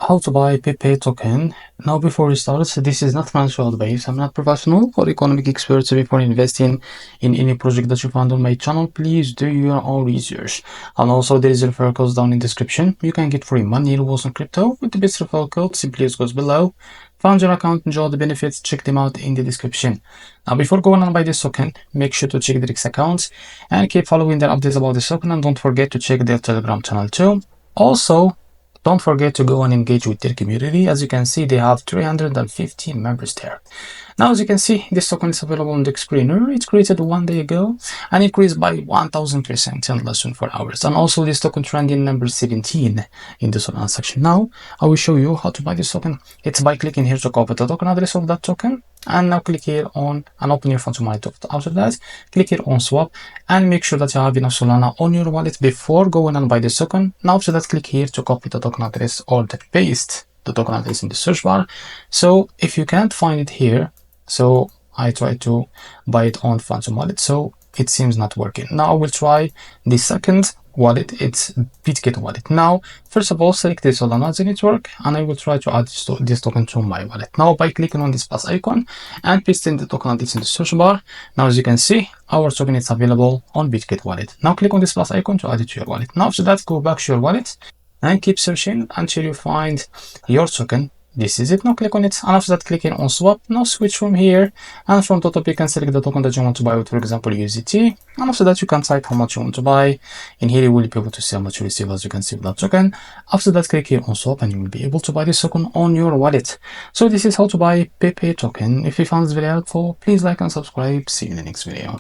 how to buy Pepe token. Now before we start, this is not financial advice. I'm not professional or economic expert. So before investing in any project that you find on my channel, please do your own research. And also there is a referral code down in the description. You can get free money rewards on crypto with the best referral code. Simply use goes below. Found your account, enjoy the benefits, check them out in the description. Now before going on buy this token, make sure to check the REFERRAL accounts and keep following their updates about this token, and don't forget to check their Telegram channel too. Also, don't forget to go and engage with their community. As you can see, they have 315 members there. Now, as you can see, this token is available on the screener. It's created 1 day ago and increased by 1000% in less than 4 hours. And also, this token trending number 17 in the Solana section. Now, I will show you how to buy this token. It's by clicking here to copy the token address of that token. And now click here on and open your funds wallet. After that, click here on swap and make sure that you have enough Solana on your wallet before going and buy this token. Now after that, click here to copy the token address or the paste the token address in the search bar. So if you can't find it here, so I tried to buy it on funds wallet, so it seems not working. Now I will try the second wallet. It's Bitget wallet. Now first of all, select the Solana as a network, and I will try to add this token to my wallet. Now by clicking on this plus icon and pasting the token address in the search bar. Now as you can see, our token is available on Bitget wallet. Now click on this plus icon to add it to your wallet. Now after that, go back to your wallet and keep searching until you find your token. This is it. Now click on it, and after that, click here on swap. Now switch from here, and from the top you can select the token that you want to buy with, for example, USDT. And after that, you can type how much you want to buy. In here you will be able to see how much you receive, as you can see with that token. After that, click here on swap and you will be able to buy this token on your wallet. So this is how to buy Pepe token. If you found this video helpful, please like and subscribe. See you in the next video.